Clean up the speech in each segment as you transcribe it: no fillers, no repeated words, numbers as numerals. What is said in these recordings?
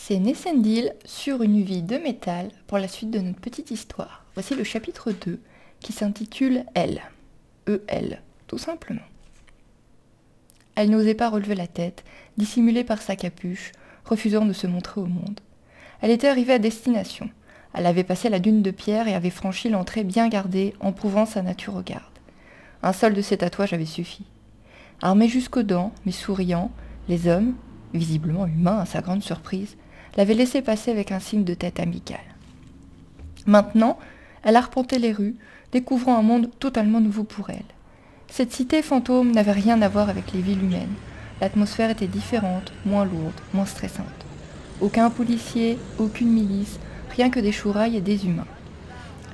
C'est Nessendil sur une vie de métal pour la suite de notre petite histoire. Voici le chapitre 2 qui s'intitule Elle. E-L, tout simplement. Elle n'osait pas relever la tête, dissimulée par sa capuche, refusant de se montrer au monde. Elle était arrivée à destination. Elle avait passé la dune de pierre et avait franchi l'entrée bien gardée en prouvant sa nature aux gardes. Un seul de ses tatouages avait suffi. Armés jusqu'aux dents, mais souriants, les hommes, visiblement humains à sa grande surprise, l'avaient laissé passer avec un signe de tête amical. Maintenant, elle arpentait les rues, découvrant un monde totalement nouveau pour elle. Cette cité fantôme n'avait rien à voir avec les villes humaines. L'atmosphère était différente, moins lourde, moins stressante. Aucun policier, aucune milice, rien que des chourailles et des humains.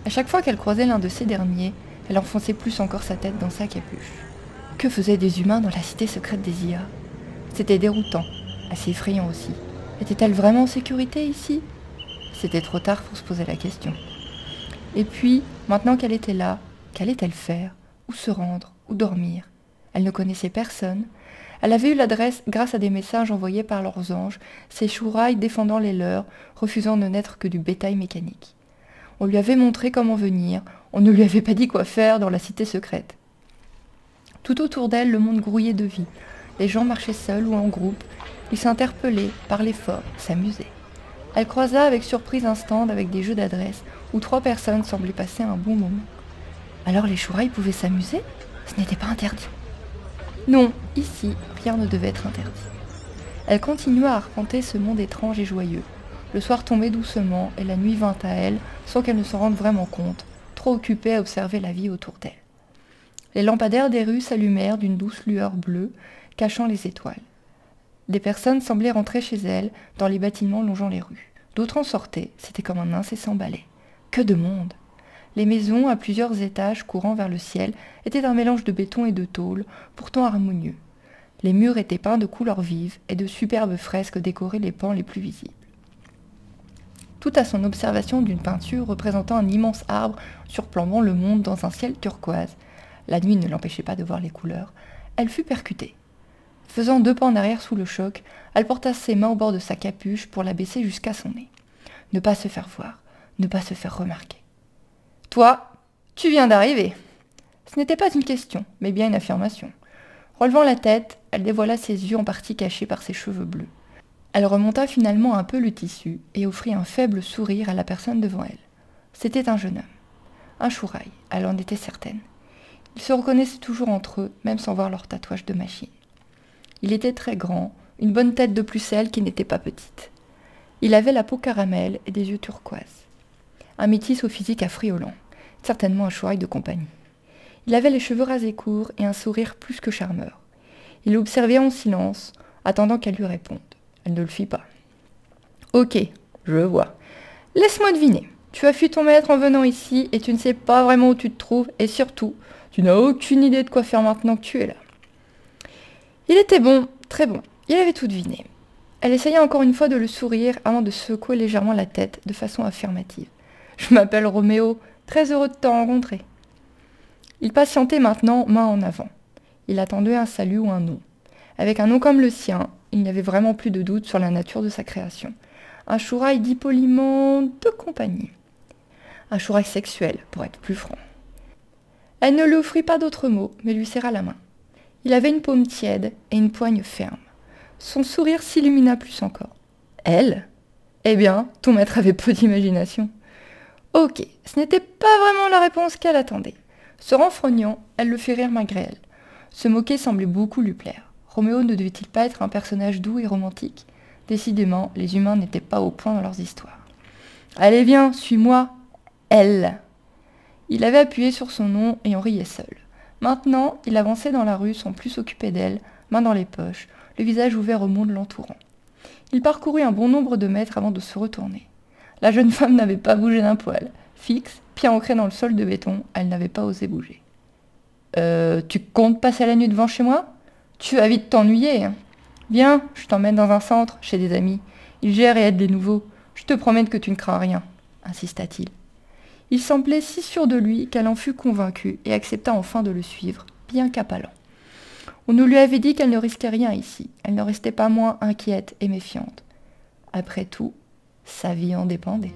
À chaque fois qu'elle croisait l'un de ces derniers, elle enfonçait plus encore sa tête dans sa capuche. Que faisaient des humains dans la cité secrète des IA? C'était déroutant, assez effrayant aussi. Était-elle vraiment en sécurité ici? C'était trop tard pour se poser la question. Et puis, maintenant qu'elle était là, qu'allait-elle faire? Où se rendre? Où dormir? Elle ne connaissait personne. Elle avait eu l'adresse grâce à des messages envoyés par leurs anges, ces chourailles défendant les leurs, refusant de n'être que du bétail mécanique. On lui avait montré comment venir, on ne lui avait pas dit quoi faire dans la cité secrète. Tout autour d'elle, le monde grouillait de vie. Les gens marchaient seuls ou en groupe. Ils s'interpellaient, parlaient fort, s'amusaient. Elle croisa avec surprise un stand avec des jeux d'adresse où 3 personnes semblaient passer un bon moment. Alors les chourailles pouvaient s'amuser? Ce n'était pas interdit. Non, ici, rien ne devait être interdit. Elle continua à arpenter ce monde étrange et joyeux. Le soir tombait doucement et la nuit vint à elle sans qu'elle ne s'en rende vraiment compte, trop occupée à observer la vie autour d'elle. Les lampadaires des rues s'allumèrent d'une douce lueur bleue, cachant les étoiles. Des personnes semblaient rentrer chez elles, dans les bâtiments longeant les rues. D'autres en sortaient, c'était comme un incessant balai. Que de monde! Les maisons, à plusieurs étages courant vers le ciel, étaient un mélange de béton et de tôle, pourtant harmonieux. Les murs étaient peints de couleurs vives, et de superbes fresques décoraient les pans les plus visibles. Tout à son observation d'une peinture représentant un immense arbre surplombant le monde dans un ciel turquoise, la nuit ne l'empêchait pas de voir les couleurs, elle fut percutée. Faisant 2 pas en arrière sous le choc, elle porta ses mains au bord de sa capuche pour la baisser jusqu'à son nez. Ne pas se faire voir, ne pas se faire remarquer. « Toi, tu viens d'arriver !» Ce n'était pas une question, mais bien une affirmation. Relevant la tête, elle dévoila ses yeux en partie cachés par ses cheveux bleus. Elle remonta finalement un peu le tissu et offrit un faible sourire à la personne devant elle. C'était un jeune homme. Un chouraille, elle en était certaine. Ils se reconnaissaient toujours entre eux, même sans voir leur tatouage de machine. Il était très grand, une bonne tête de pucelle qui n'était pas petite. Il avait la peau caramel et des yeux turquoises. Un métis au physique affriolant, certainement un chouraille de compagnie. Il avait les cheveux rasés courts et un sourire plus que charmeur. Il l'observait en silence, attendant qu'elle lui réponde. Elle ne le fit pas. « Ok, je vois. Laisse-moi deviner. Tu as fui ton maître en venant ici et tu ne sais pas vraiment où tu te trouves et surtout, tu n'as aucune idée de quoi faire maintenant que tu es là. » Il était bon, très bon. Il avait tout deviné. Elle essaya encore une fois de le sourire avant de secouer légèrement la tête de façon affirmative. « Je m'appelle Roméo, très heureux de te rencontrer. » Il patientait maintenant, main en avant. Il attendait un salut ou un nom. Avec un nom comme le sien, il n'y avait vraiment plus de doute sur la nature de sa création. Un chouraille dit poliment de compagnie. Un chouraille sexuel, pour être plus franc. Elle ne lui offrit pas d'autres mots, mais lui serra la main. Il avait une paume tiède et une poigne ferme. Son sourire s'illumina plus encore. Elle? Eh bien, ton maître avait peu d'imagination. Ok, ce n'était pas vraiment la réponse qu'elle attendait. Se renfrognant, elle le fit rire malgré elle. Se moquer semblait beaucoup lui plaire. Roméo ne devait-il pas être un personnage doux et romantique? Décidément, les humains n'étaient pas au point dans leurs histoires. Allez, viens, suis-moi. Elle. Il avait appuyé sur son nom et on riait seul. Maintenant, il avançait dans la rue sans plus s'occuper d'elle, main dans les poches, le visage ouvert au monde l'entourant. Il parcourut un bon nombre de mètres avant de se retourner. La jeune femme n'avait pas bougé d'un poil. Fixe, pied ancré dans le sol de béton, elle n'avait pas osé bouger. Tu comptes passer la nuit devant chez moi? Tu vas vite t'ennuyer, hein. Viens, je t'emmène dans un centre, chez des amis. Ils gèrent et aident les nouveaux. Je te promets que tu ne crains rien, insista-t-il. Il semblait si sûr de lui qu'elle en fut convaincue et accepta enfin de le suivre, bien qu'appalant. On nous lui avait dit qu'elle ne risquait rien ici. Elle ne restait pas moins inquiète et méfiante. Après tout, sa vie en dépendait.